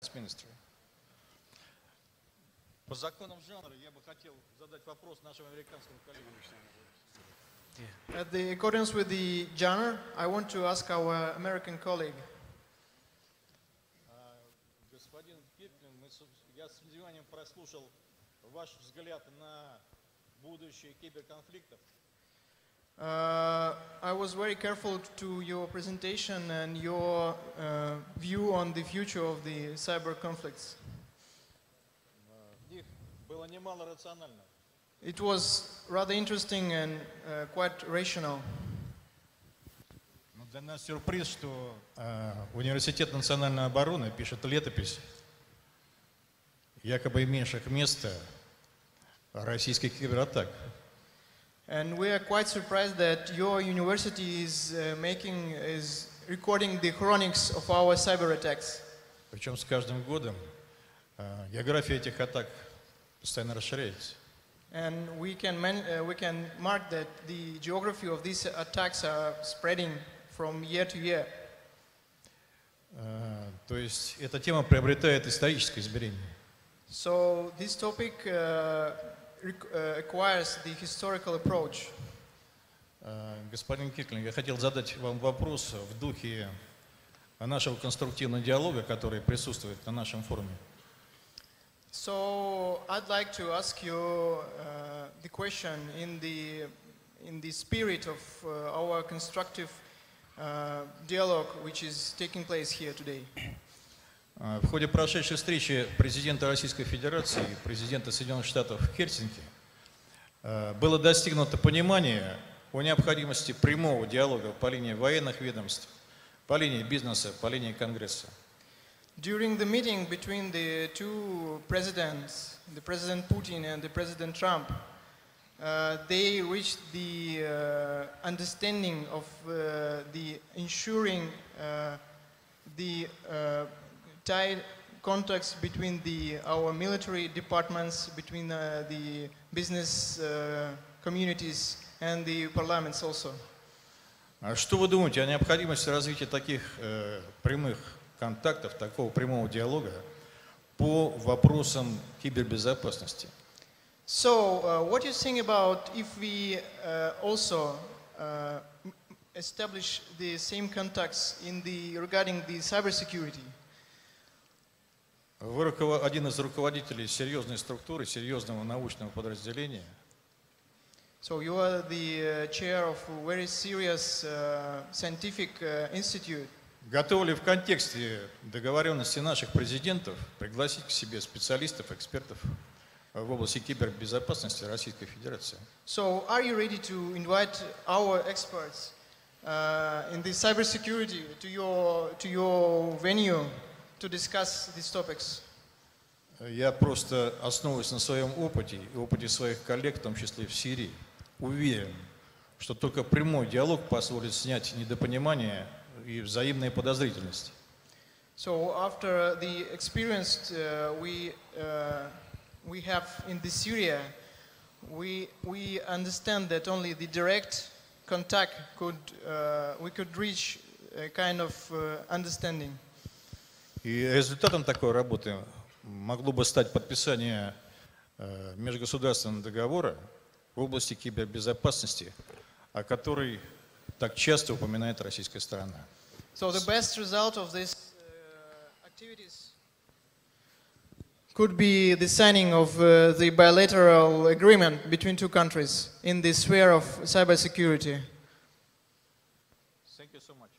Ministry. По законам жанра я бы хотел задать вопрос нашему американскому коллеге. In accordance with the genre, I want to ask our American colleague. Господин Киплин, я с вниманием прослушал ваш взгляд на будущее киберконфликтов. I was very careful to your presentation and your view on the future of the cyber conflicts. В них было немало рационально. It was rather interesting and quite rational. Для нас сюрприз, что Университет национальной обороны пишет летопись якобы имевших место российских кибератак. And we are quite surprised that your university is recording the chronics of our cyber attacks. Причем с каждым годом география этих атак постоянно расширяется. And we can mark that the geography of these attacks are spreading from year to year. То есть эта тема приобретает историческое измерение. So this topic acquires the historical approach. Господин Киклин, я хотел задать вам вопрос в духе нашего конструктивного диалога, который присутствует на нашем форуме. So I'd like to ask you the question in the spirit of our constructive dialogue, which is taking place here today. В ходе прошедшей встречи президента Российской Федерации и президента Соединенных Штатов в Хельсинки было достигнуто понимание о необходимости прямого диалога по линии военных ведомств, по линии бизнеса, по линии Конгресса. During the meeting between the two presidents, the President Putin and the President Trump, they reached the understanding of the ensuring the tight contacts between our military departments, between the business communities and the parliaments also. Что вы думаете о необходимости развития таких прямых контактов, такого прямого диалога по вопросам кибербезопасности? So, what do you think about if we also establish the same contacts regarding the cybersecurity? Вы один из руководителей серьезной структуры, серьезного научного подразделения. So you are the chair of a very serious scientific institute. Готовы ли в контексте договоренности наших президентов пригласить к себе специалистов, экспертов в области кибербезопасности Российской Федерации? So are you ready to invite our experts in the cybersecurity to your venue to discuss these topics? Я просто, основываясь на своем опыте и опыте своих коллег, в том числе в Сирии, уверен, что только прямой диалог позволит снять недопонимание и взаимные подозрительности. So after the experience we have in Syria, we understand that only the direct contact we could reach a kind of understanding. И результатом такой работы могло бы стать подписание межгосударственного договора в области кибербезопасности, о которой так часто упоминает российская сторона. So the best result of these activities could be the signing of the bilateral agreement between two countries in the sphere of cybersecurity. Thank you so much.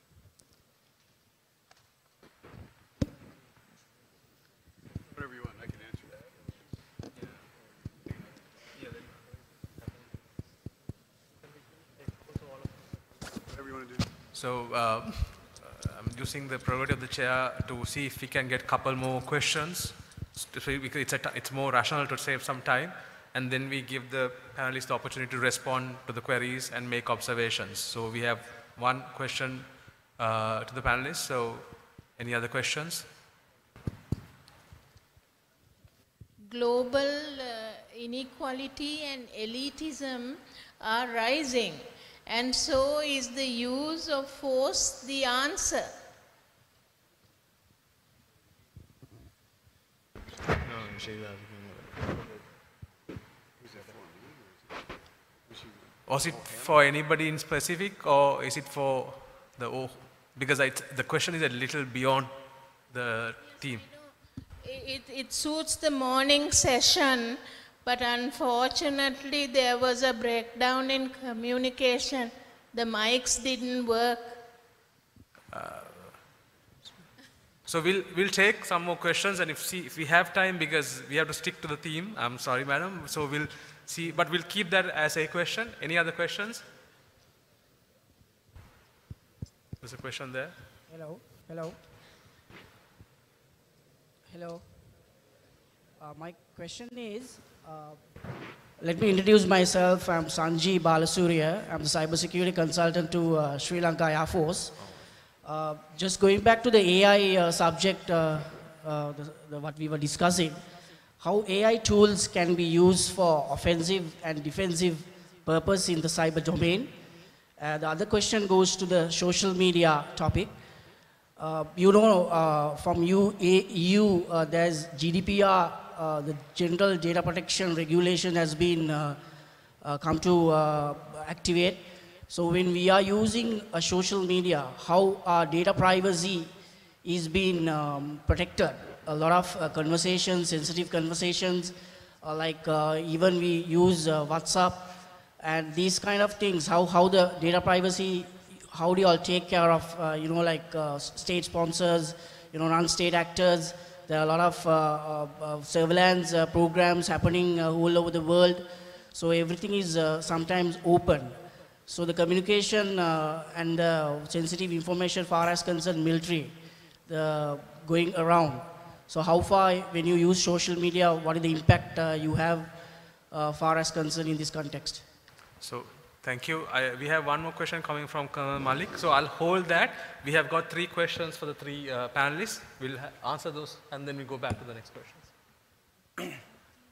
Whatever you want, I can answer that. Whatever you want to do. So I'm using the prerogative of the chair to see if we can get a couple more questions. Because it's more rational to save some time, and then we give the panelists the opportunity to respond to the queries and make observations. So we have one question to the panelists. So any other questions? Global inequality and elitism are rising, and so is the use of force the answer. Was it for anybody in specific, or is it for the because the question is a little beyond the team. It suits the morning session, but unfortunately there was a breakdown in communication. The mics didn't work. So we'll take some more questions, and if we have time, because we have to stick to the theme. I'm sorry, madam. So we'll see, but we'll keep that as a question. Any other questions? There's a question there. Hello. My question is, let me introduce myself. I'm Sanji Balasurya. I'm the cybersecurity consultant to Sri Lanka Air Force. Just going back to the AI subject, what we were discussing, how AI tools can be used for offensive and defensive purpose in the cyber domain. The other question goes to the social media topic. From EU, there's GDPR, the General Data Protection Regulation has been come to activate. So when we are using a social media, how our data privacy is being protected. A lot of conversations, sensitive conversations, even we use WhatsApp and these kind of things, how the data privacy, how do you all take care of, state sponsors, non-state actors. There are a lot of surveillance programs happening all over the world. So everything is sometimes open. So the communication and the sensitive information far as concerned military, going around. So how far, when you use social media, what is the impact you have far as concerned in this context? So thank you. We have one more question coming from Colonel Malik. So I'll hold that. We have got 3 questions for the 3 panelists. We'll answer those and then we go back to the next questions.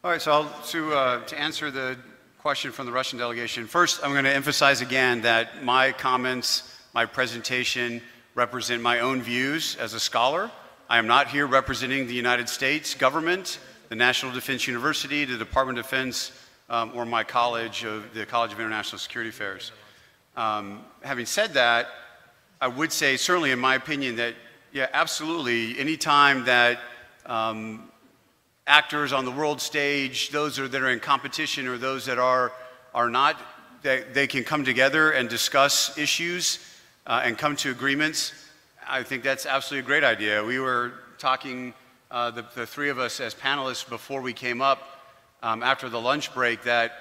All right, so to answer the question from the Russian delegation, first I'm going to emphasize again that my comments, my presentation represent my own views as a scholar. I am not here representing the United States government, the National Defense University, the Department of Defense, or my college, the College of International Security Affairs. Having said that, I would say, certainly in my opinion, that, yeah, absolutely, anytime that actors on the world stage, those that are in competition or those that are not, they can come together and discuss issues and come to agreements. I think that's absolutely a great idea. We were talking, the 3 of us as panelists before we came up, after the lunch break, that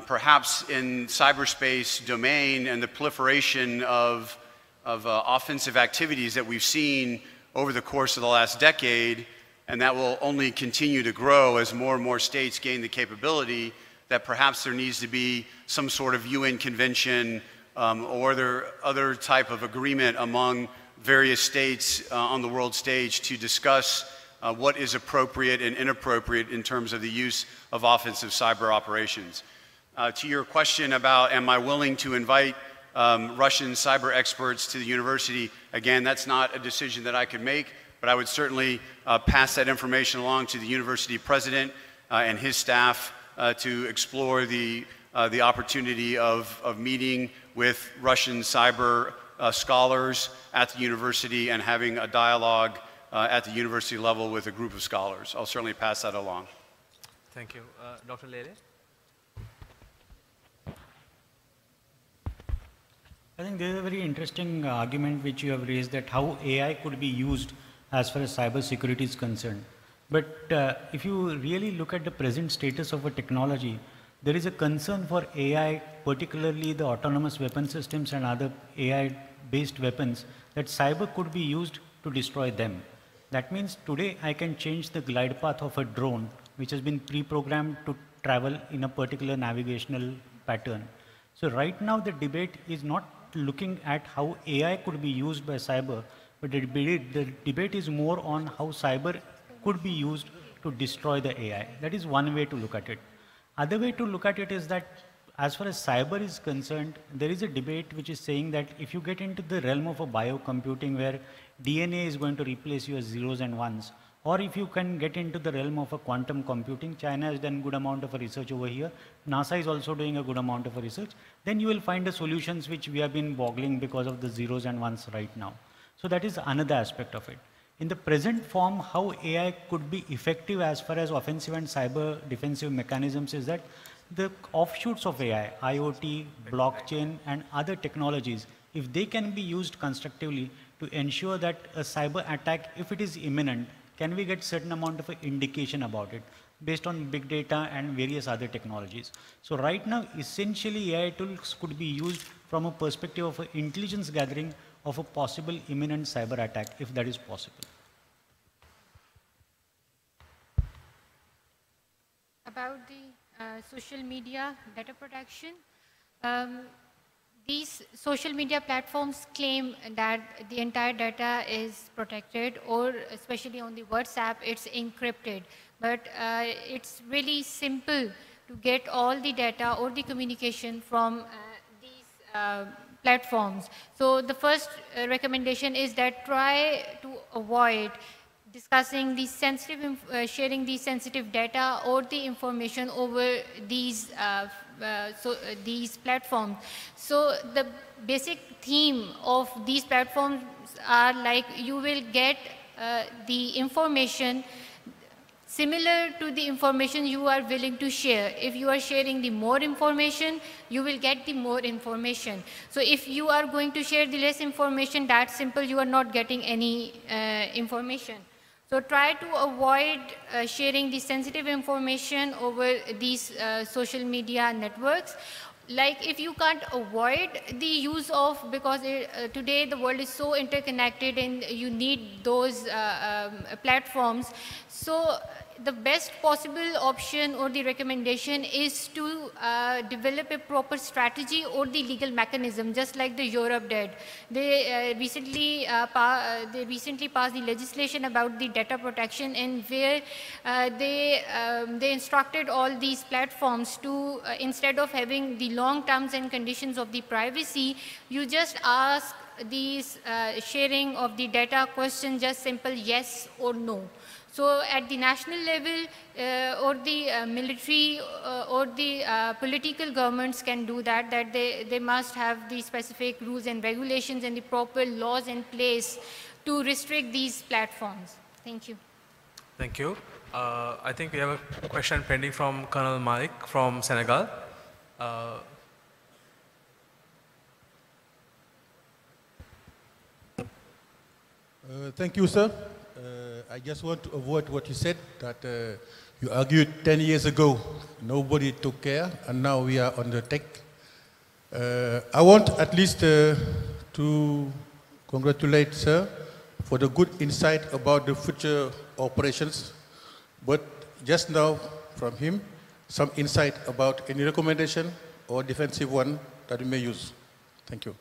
perhaps in cyberspace domain and the proliferation of offensive activities that we've seen over the course of the last decade, and that will only continue to grow as more and more states gain the capability, that perhaps there needs to be some sort of UN convention or other type of agreement among various states on the world stage to discuss what is appropriate and inappropriate in terms of the use of offensive cyber operations. To your question about, am I willing to invite Russian cyber experts to the university, again, that's not a decision that I could make, but I would certainly pass that information along to the university president and his staff to explore the opportunity of meeting with Russian cyber scholars at the university and having a dialogue at the university level with a group of scholars. I'll certainly pass that along. Thank you. Dr. Lele? I think there is a very interesting argument which you have raised, that how AI could be used as far as cyber security is concerned. But if you really look at the present status of a technology, there is a concern for AI, particularly the autonomous weapon systems and other AI-based weapons, that cyber could be used to destroy them. That means today I can change the glide path of a drone which has been pre-programmed to travel in a particular navigational pattern. So right now the debate is not looking at how AI could be used by cyber, but the debate is more on how cyber could be used to destroy the AI. That is one way to look at it. Other way to look at it is that as far as cyber is concerned, there is a debate which is saying that if you get into the realm of a biocomputing where DNA is going to replace your zeros and ones, Or if you can get into the realm of a quantum computing, China has done good amount of research over here. NASA is also doing a good amount of research. Then you will find the solutions which we have been boggling because of the zeros and ones right now. So that is another aspect of it. In the present form, how AI could be effective as far as offensive and cyber defensive mechanisms is that the offshoots of AI, IoT, blockchain, and other technologies, if they can be used constructively to ensure that a cyber attack, if it is imminent, can we get certain amount of indication about it based on big data and various other technologies. So right now, essentially AI tools could be used from a perspective of intelligence gathering of a possible imminent cyber attack, if that is possible. About the social media data protection, these social media platforms claim that the entire data is protected, or especially on the WhatsApp, it's encrypted. But it's really simple to get all the data or the communication from these platforms. So the first recommendation is that try to avoid discussing the sensitive, sharing the sensitive data or the information over these these platforms. So the basic theme of these platforms are like you will get the information similar to the information you are willing to share. If you are sharing the more information, you will get the more information. So if you are going to share the less information, that's simple, you are not getting any information. So try to avoid sharing the sensitive information over these social media networks. Like if you can't avoid the use of, because today the world is so interconnected and you need those platforms. So the best possible option or the recommendation is to develop a proper strategy or the legal mechanism, just like the Europe did. They recently passed the legislation about the data protection, and where they instructed all these platforms to, instead of having the long terms and conditions of the privacy, you just ask these sharing of the data question, just simple yes or no. So at the national level or the military or the political governments can do that, they must have the specific rules and regulations and the proper laws in place to restrict these platforms. Thank you. Thank you. I think we have a question pending from Colonel Mike from Senegal. Thank you, sir. I just want to avoid what you said, that you argued 10 years ago, nobody took care, and now we are on the tech. I want at least to congratulate sir for the good insight about the future operations, but just now from him, some insight about any recommendation or defensive one that we may use. Thank you.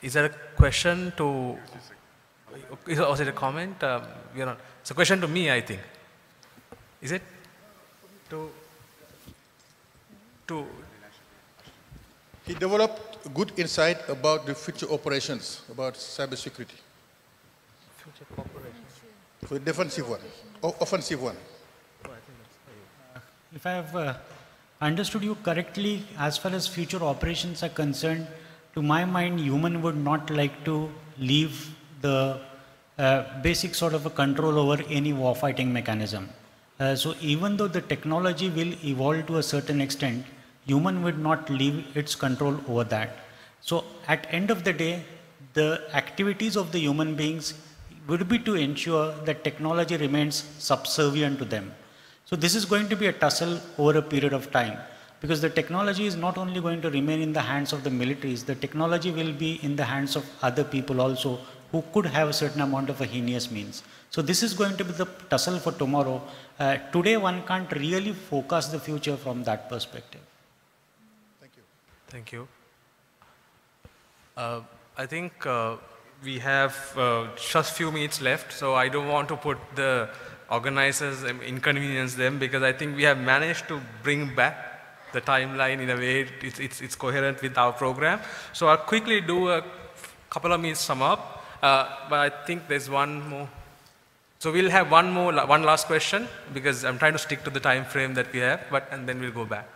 Is there a question to, was it a comment? It's a question to me, I think. Is it? He developed good insight about the future operations, about cybersecurity. Future cooperation. For the defensive one, or offensive one. If I have understood you correctly, as far as future operations are concerned, to my mind, human would not like to leave the basic sort of a control over any warfighting mechanism. So even though the technology will evolve to a certain extent, human would not leave its control over that. So at end of the day, the activities of the human beings would be to ensure that technology remains subservient to them. So this is going to be a tussle over a period of time, because the technology is not only going to remain in the hands of the militaries, the technology will be in the hands of other people also who could have a certain amount of a heinous means. So this is going to be the tussle for tomorrow. Today one can't really focus the future from that perspective. Thank you. Thank you. I think we have just few minutes left, so I don't want to put the organizers and inconvenience them, because I think we have managed to bring back the timeline in a way it's coherent with our program. So I'll quickly do a couple of minutes sum up. But I think there's one more. So we'll have one last question, because I'm trying to stick to the time frame that we have, and then we'll go back.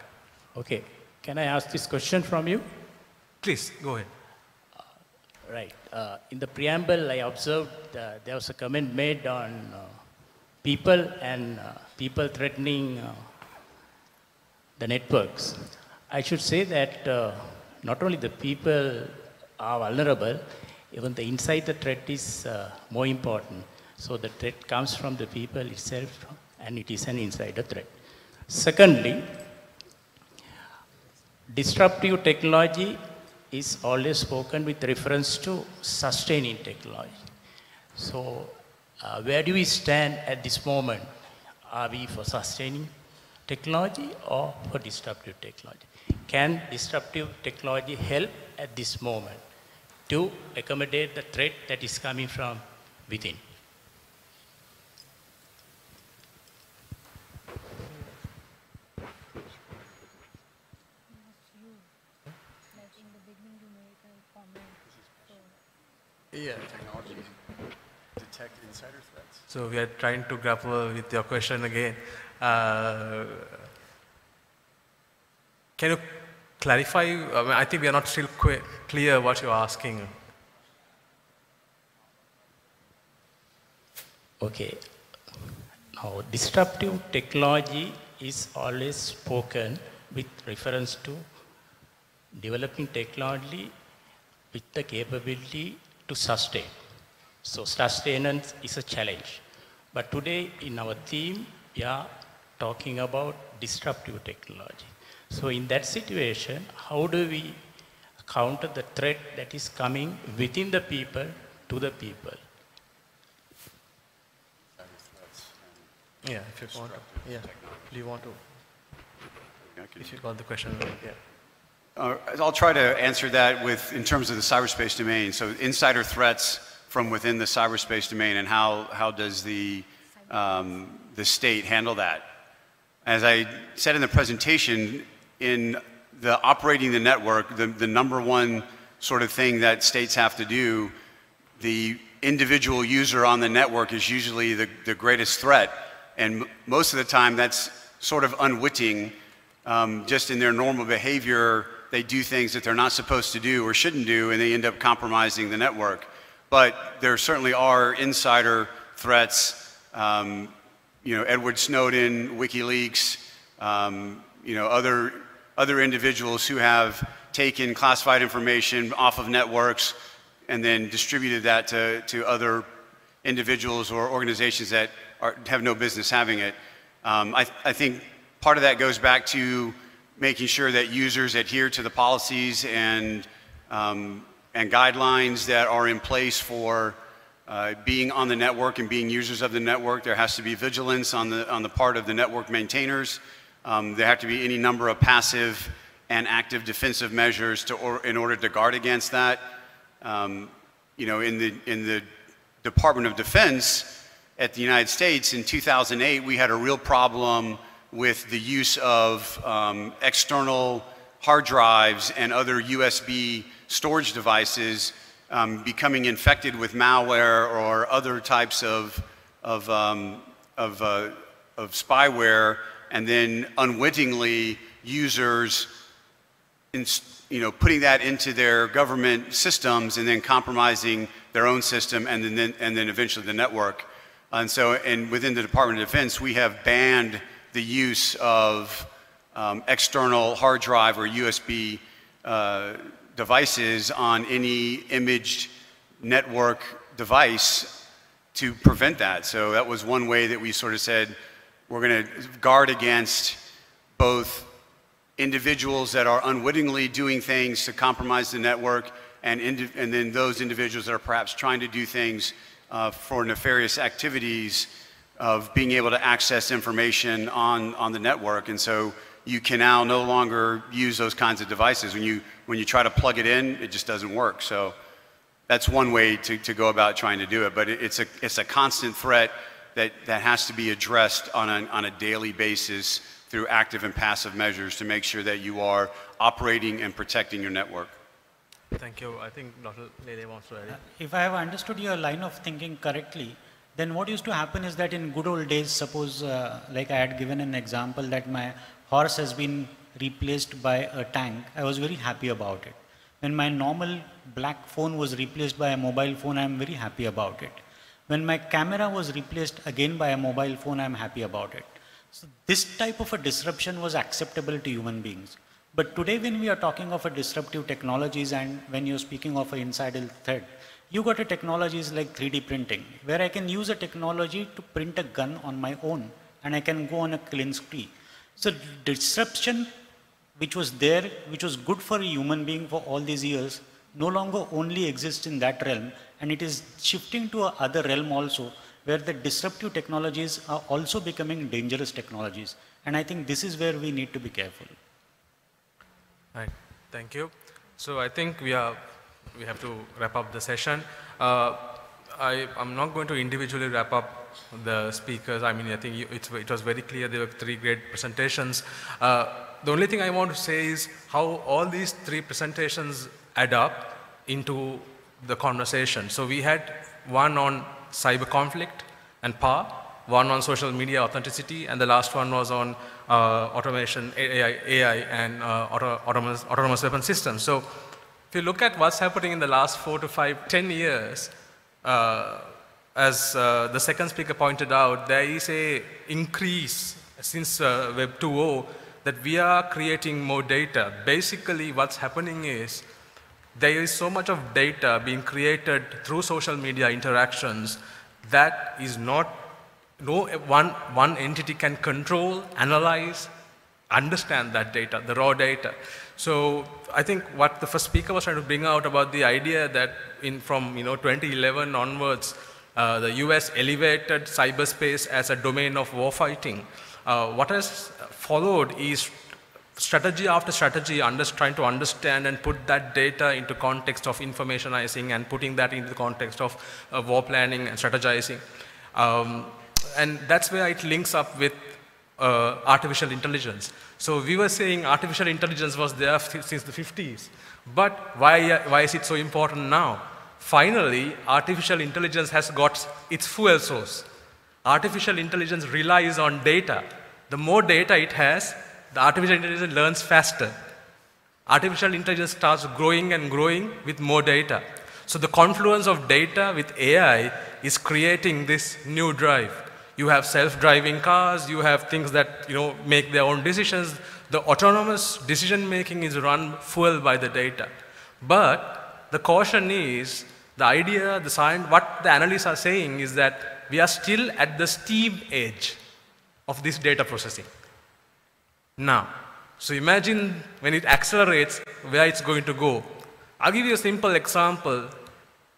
Okay. Can I ask this question from you? Please, go ahead. Right. In the preamble, I observed there was a comment made on people and people threatening the networks. I should say that not only the people are vulnerable, even the inside the threat is more important. So the threat comes from the people itself, and it is an insider threat. Secondly, disruptive technology is always spoken with reference to sustaining technology. So where do we stand at this moment? Are we for sustaining technology or for disruptive technology? Can disruptive technology help at this moment to accommodate the threat that is coming from within? Yeah, technology detect insider threats. So we are trying to grapple with your question again. Can you clarify? I mean, I think we are not still clear what you're asking. Okay. Now, disruptive technology is always spoken with reference to developing technology with the capability to sustain. So sustenance is a challenge. But today in our theme, we are talking about disruptive technology. So in that situation, how do we counter the threat that is coming within the people to the people? Yeah, if you want. Yeah, do you want to? If you got the question, yeah. I'll try to answer that in terms of the cyberspace domain. So insider threats from within the cyberspace domain, and how does the state handle that? As I said in the presentation, in the operating the network, the number one sort of thing that states have to do, the individual user on the network is usually the greatest threat. And most of the time that's sort of unwitting. Just in their normal behavior, they do things that they're not supposed to do or shouldn't do, and they end up compromising the network. But there certainly are insider threats. Edward Snowden, WikiLeaks, other individuals who have taken classified information off of networks and then distributed that to other individuals or organizations that have no business having it. I think part of that goes back to making sure that users adhere to the policies and guidelines that are in place for being on the network and being users of the network. There has to be vigilance on the part of the network maintainers. There have to be any number of passive and active defensive measures in order to guard against that. In the Department of Defense at the United States in 2008, we had a real problem with the use of external hard drives and other USB storage devices becoming infected with malware or other types of spyware, and then unwittingly users putting that into their government systems and then compromising their own system and then eventually the network. And within the Department of Defense, we have banned the use of external hard drive or USB devices on any imaged network device to prevent that. So that was one way that we sort of said, we're going to guard against both individuals that are unwittingly doing things to compromise the network and then those individuals that are perhaps trying to do things for nefarious activities of being able to access information on the network. And so you can now no longer use those kinds of devices. When you try to plug it in, it just doesn't work. So that's one way to go about trying to do it. But it's a constant threat that has to be addressed on a daily basis through active and passive measures to make sure that you are operating and protecting your network. Thank you. I think Dr. Lele wants to add it. If I have understood your line of thinking correctly, then what used to happen is that in good old days, suppose like I had given an example that my horse has been replaced by a tank, I was very happy about it. When my normal black phone was replaced by a mobile phone, I am very happy about it. When my camera was replaced again by a mobile phone, I am happy about it. So this type of a disruption was acceptable to human beings. But today when we are talking of a disruptive technologies and when you're speaking of an insider threat, you got a technologies like 3D printing, where I can use a technology to print a gun on my own and I can go on a clean spree. So disruption which was there, which was good for a human being for all these years, no longer only exists in that realm, and it is shifting to a other realm also, where the disruptive technologies are also becoming dangerous technologies. And I think this is where we need to be careful. Right. Thank you. So I think we have to wrap up the session. I'm not going to individually wrap up the speakers. I mean, I think it was very clear there were 3 great presentations. The only thing I want to say is how all these 3 presentations add up into the conversation. So we had one on cyber conflict and power, one on social media authenticity, and the last one was on automation, AI and autonomous weapon systems. So if you look at what's happening in the last 4 to 5, 10 years, as the second speaker pointed out, there is a increase since Web 2.0 that we are creating more data. Basically, what's happening is there is so much of data being created through social media interactions that is no one entity can control, analyze, understand that data, the raw data. So I think what the first speaker was trying to bring out about the idea that from 2011 onwards, the US elevated cyberspace as a domain of warfighting. What has followed is strategy after strategy, trying to understand and put that data into context of informationizing and putting that into the context of war planning and strategizing. And that's where it links up with artificial intelligence. So we were saying artificial intelligence was there since the 50s, but why is it so important now? Finally, artificial intelligence has got its fuel source. Artificial intelligence relies on data. The more data it has, the artificial intelligence learns faster. Artificial intelligence starts growing and growing with more data. So the confluence of data with AI is creating this new drive. You have self-driving cars, you have things that make their own decisions. The autonomous decision making is run fueled by the data. But the caution is, the idea, the science, what the analysts are saying is that we are still at the steep edge of this data processing. Now, so imagine when it accelerates, where it's going to go. I'll give you a simple example.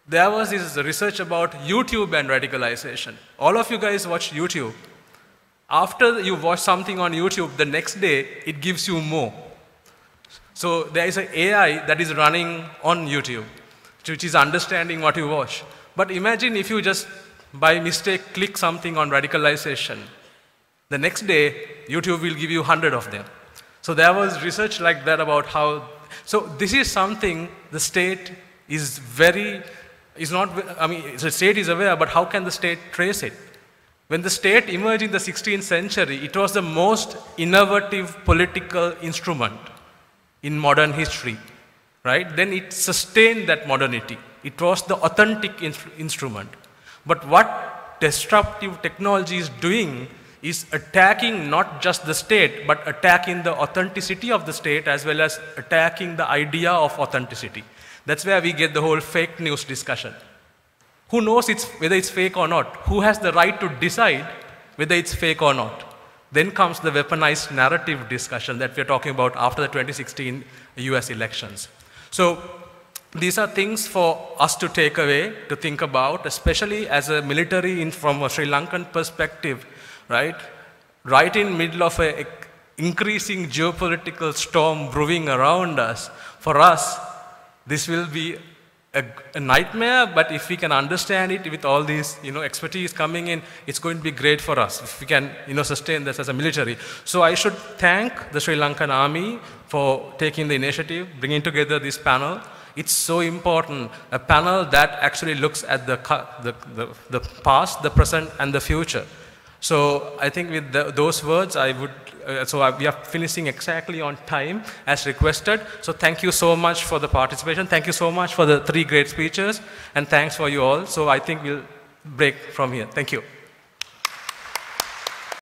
There was this research about YouTube and radicalization. All of you guys watch YouTube. After you watch something on YouTube, the next day, it gives you more. So there is an AI that is running on YouTube, which is understanding what you watch. But imagine if you just, by mistake, click something on radicalization. The next day, YouTube will give you 100 of them. So there was research like that about how, so this is something the state is the state is aware, but how can the state trace it? When the state emerged in the 16th century, it was the most innovative political instrument in modern history, right? Then it sustained that modernity. It was the authentic instrument. But what disruptive technology is doing is attacking not just the state, but attacking the authenticity of the state as well as attacking the idea of authenticity. That's where we get the whole fake news discussion. Who knows whether it's fake or not? Who has the right to decide whether it's fake or not? Then comes the weaponized narrative discussion that we're talking about after the 2016 US elections. So these are things for us to take away, to think about, especially as a military from a Sri Lankan perspective, right? Right in middle of an increasing geopolitical storm brewing around us, for us, this will be a nightmare, but if we can understand it with all these expertise coming in, it's going to be great for us if we can sustain this as a military. So I should thank the Sri Lankan Army for taking the initiative, bringing together this panel. It's so important, a panel that actually looks at the past, the present, and the future. So I think with those words, I would, we are finishing exactly on time as requested. So thank you so much for the participation. Thank you so much for the 3 great speeches, and thanks for you all. So I think we'll break from here. Thank you.